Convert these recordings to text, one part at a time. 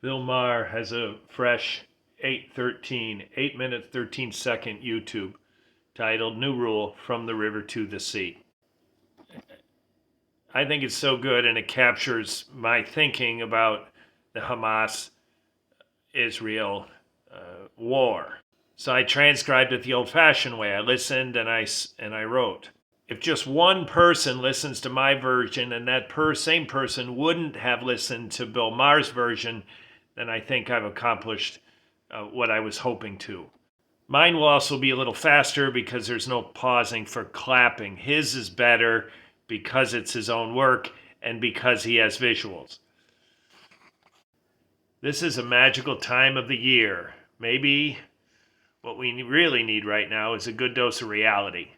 Bill Maher has a fresh 8 minute 13-second YouTube titled New Rule From the River to the Sea. I think it's so good and it captures my thinking about the Hamas Israel war. So I transcribed it the old fashioned way. I listened and I wrote. If just one person listens to my version and that same person wouldn't have listened to Bill Maher's version, then I think I've accomplished what I was hoping to. Mine will also be a little faster because there's no pausing for clapping. His is better because it's his own work and because he has visuals. This is a magical time of the year. Maybe what we really need right now is a good dose of reality.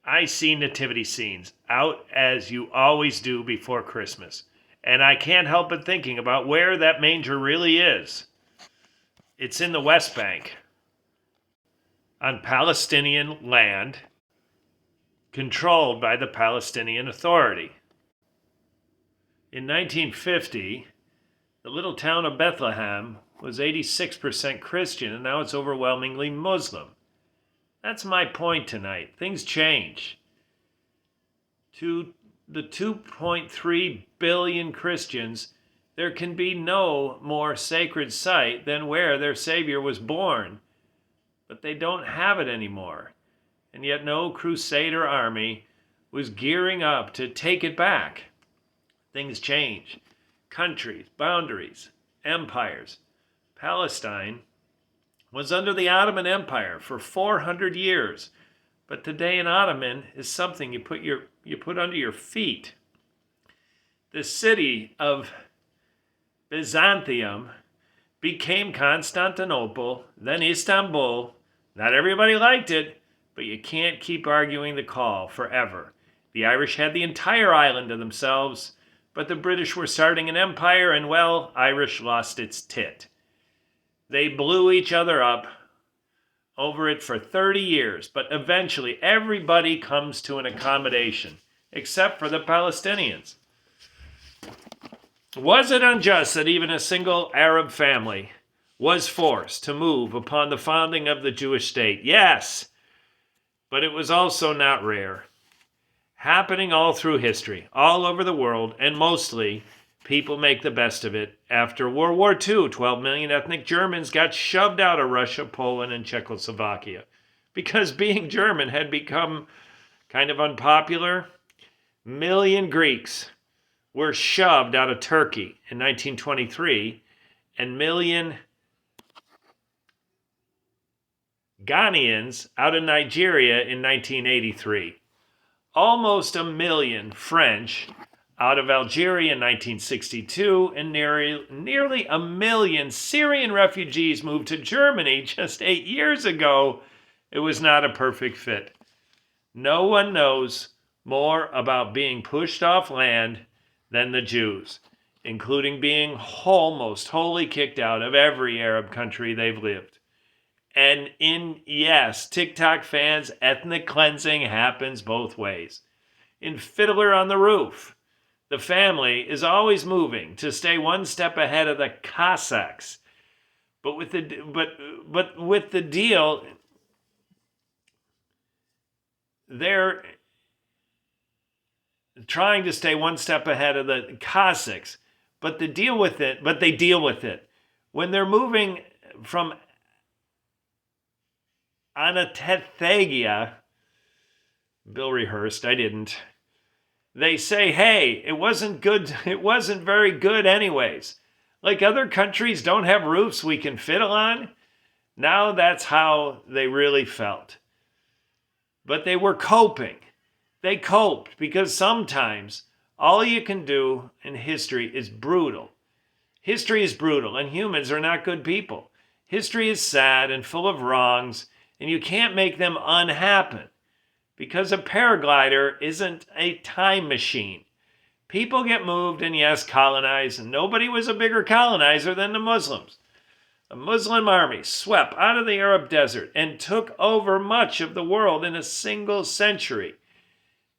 I see nativity scenes out as you always do before Christmas, and I can't help but thinking about where that manger really is. It's in the West Bank, on Palestinian land controlled by the Palestinian Authority. In 1950, the little town of Bethlehem was 86% Christian, and now it's overwhelmingly Muslim. That's my point tonight. Things change. To the 2.3 billion Christians, there can be no more sacred site than where their Savior was born. But they don't have it anymore. And yet no crusader army was gearing up to take it back. Things change. Countries, boundaries, empires. Palestine was under the Ottoman Empire for 400 years. But today an Ottoman is something you put under your feet. The city of Byzantium became Constantinople, then Istanbul. Not everybody liked it, but you can't keep arguing the call forever. The Irish had the entire island to themselves, but the British were starting an empire, and well, Irish lost its tit. They blew each other up over it for 30 years, but eventually everybody comes to an accommodation, except for the Palestinians. Was it unjust that even a single Arab family was forced to move upon the founding of the Jewish state? Yes, but it was also not rare. Happening all through history, all over the world, and mostly people make the best of it. After World War II, 12 million ethnic Germans got shoved out of Russia, Poland, and Czechoslovakia because being German had become kind of unpopular. Million Greeks were shoved out of Turkey in 1923, and million Ghanaians out of Nigeria in 1983. Almost a million French out of Algeria in 1962, and nearly a million Syrian refugees moved to Germany just 8 years ago. It was not a perfect fit. No one knows more about being pushed off land than the Jews, including being almost wholly kicked out of every Arab country they've lived. And yes, TikTok fans, ethnic cleansing happens both ways. In Fiddler on the Roof, the family is always moving to stay one step ahead of the Cossacks. But with the deal, they're trying to stay one step ahead of the Cossacks. But they deal with it. When they're moving from Anastasia, Bill rehearsed, I didn't. They say, hey, it wasn't very good anyways. Like other countries don't have roofs we can fiddle on. Now that's how they really felt. But they were coping. They coped because sometimes all you can do in history is brutal. History is brutal and humans are not good people. History is sad and full of wrongs, and you can't make them unhappen. Because a paraglider isn't a time machine. People get moved and yes, colonized, and nobody was a bigger colonizer than the Muslims. A Muslim army swept out of the Arab desert and took over much of the world in a single century.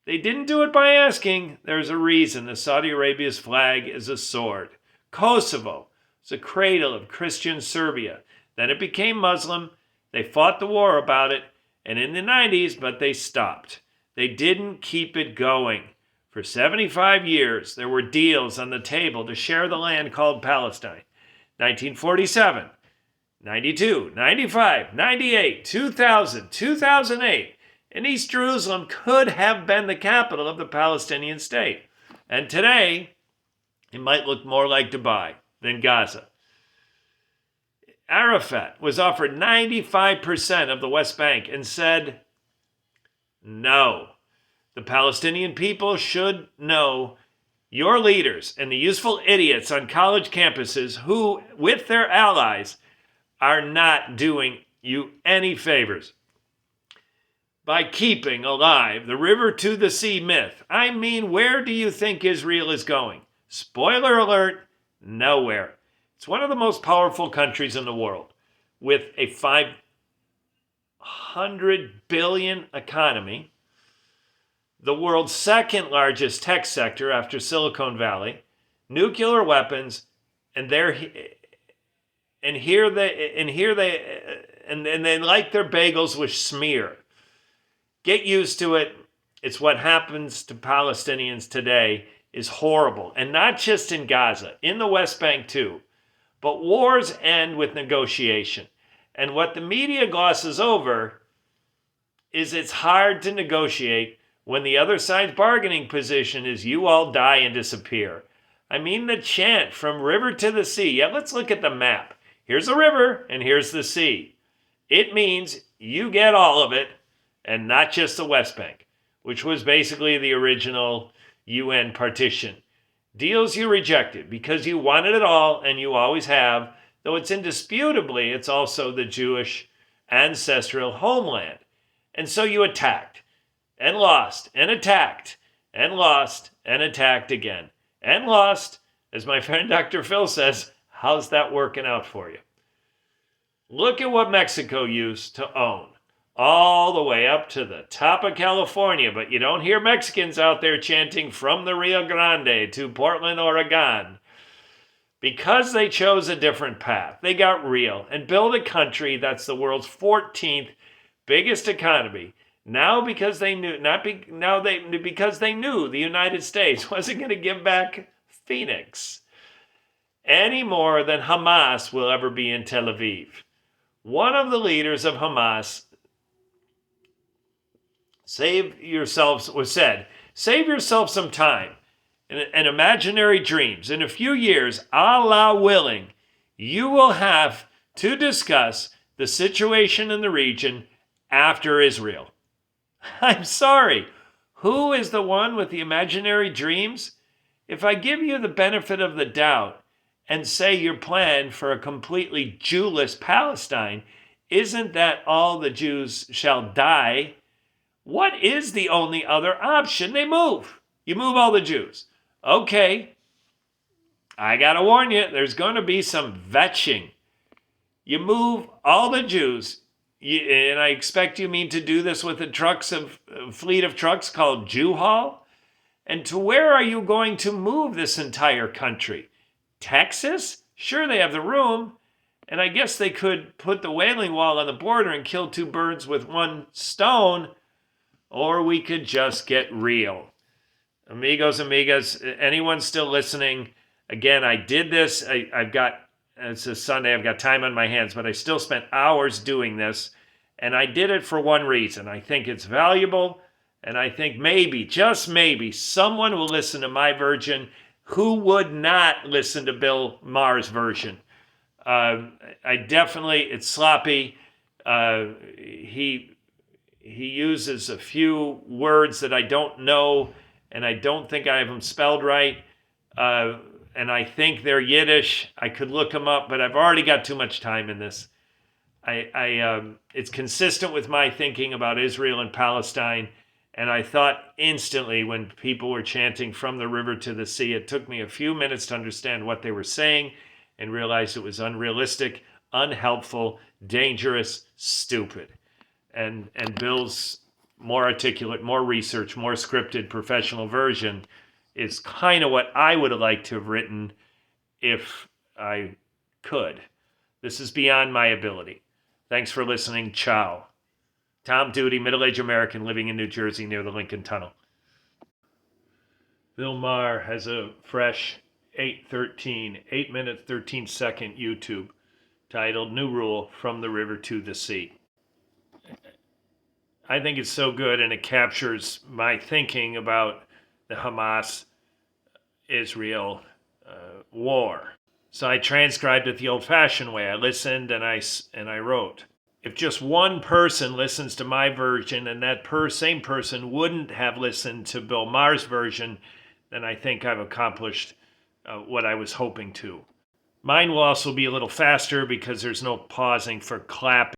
They didn't do it by asking. There's a reason the Saudi Arabia's flag is a sword. Kosovo, It's a cradle of Christian Serbia. Then it became Muslim. They fought the war about it, and in the 90s, but they stopped. They didn't keep it going. For 75 years, there were deals on the table to share the land called Palestine. 1947, 92, 95, 98, 2000, 2008, and East Jerusalem could have been the capital of the Palestinian state. And today, it might look more like Dubai than Gaza. Arafat was offered 95% of the West Bank and said, no. The Palestinian people should know your leaders and the useful idiots on college campuses who, with their allies, are not doing you any favors by keeping alive the river to the sea myth. I mean, where do you think Israel is going? Spoiler alert, nowhere. It's one of the most powerful countries in the world with a $500 billion economy, the world's second largest tech sector after Silicon Valley, nuclear weapons, and they like their bagels with smear. Get used to it. It's what happens to Palestinians today is horrible. And not just in Gaza, in the West Bank too. But wars end with negotiation. And what the media glosses over is it's hard to negotiate when the other side's bargaining position is you all die and disappear. I mean the chant from river to the sea. Yeah, let's look at the map. Here's the river and here's the sea. It means you get all of it and not just the West Bank, which was basically the original UN partition. Deals you rejected because you wanted it all and you always have, though it's indisputably, it's also the Jewish ancestral homeland. And so you attacked and lost and attacked and lost and attacked again and lost. As my friend Dr. Phil says, how's that working out for you? Look at what Mexico used to own, all the way up to the top of California, but you don't hear Mexicans out there chanting from the Rio Grande to Portland, Oregon. Because they chose a different path, they got real and built a country that's the world's 14th biggest economy. Now because they knew, because they knew the United States wasn't going to give back Phoenix any more than Hamas will ever be in Tel Aviv. One of the leaders of Hamas save yourself some time and imaginary dreams. In a few years, Allah willing, you will have to discuss the situation in the region after Israel. I'm sorry, who is the one with the imaginary dreams? If I give you the benefit of the doubt and say your plan for a completely Jewless Palestine isn't that all the Jews shall die, what is the only other option? They move. You move all the Jews. Okay, I gotta warn you, there's going to be some vetching. You move all the Jews, and I expect you mean to do this with a fleet of trucks called Jew-Haul? And to where are you going to move this entire country? Texas? Sure, they have the room. And I guess they could put the Wailing Wall on the border and kill two birds with one stone. Or we could just get real. Amigos, amigas, anyone still listening? Again, I did this. It's a Sunday. I've got time on my hands, but I still spent hours doing this. And I did it for one reason. I think it's valuable. And I think maybe, just maybe, someone will listen to my version who would not listen to Bill Maher's version. It's sloppy. He uses a few words that I don't know, and I don't think I have them spelled right. And I think they're Yiddish. I could look them up, but I've already got too much time in this. It's consistent with my thinking about Israel and Palestine. And I thought instantly when people were chanting from the river to the sea, it took me a few minutes to understand what they were saying and realized it was unrealistic, unhelpful, dangerous, stupid. And Bill's more articulate, more research, more scripted, professional version is kind of what I would have liked to have written if I could. This is beyond my ability. Thanks for listening. Ciao. Tom Duty, middle-aged American living in New Jersey near the Lincoln Tunnel. Bill Maher has a fresh 8 minute 13 second YouTube titled New Rule From the River to the Sea. I think it's so good, and it captures my thinking about the Hamas-Israel war. So I transcribed it the old-fashioned way. I listened and I wrote. If just one person listens to my version and that same person wouldn't have listened to Bill Maher's version, then I think I've accomplished what I was hoping to. Mine will also be a little faster because there's no pausing for clapping.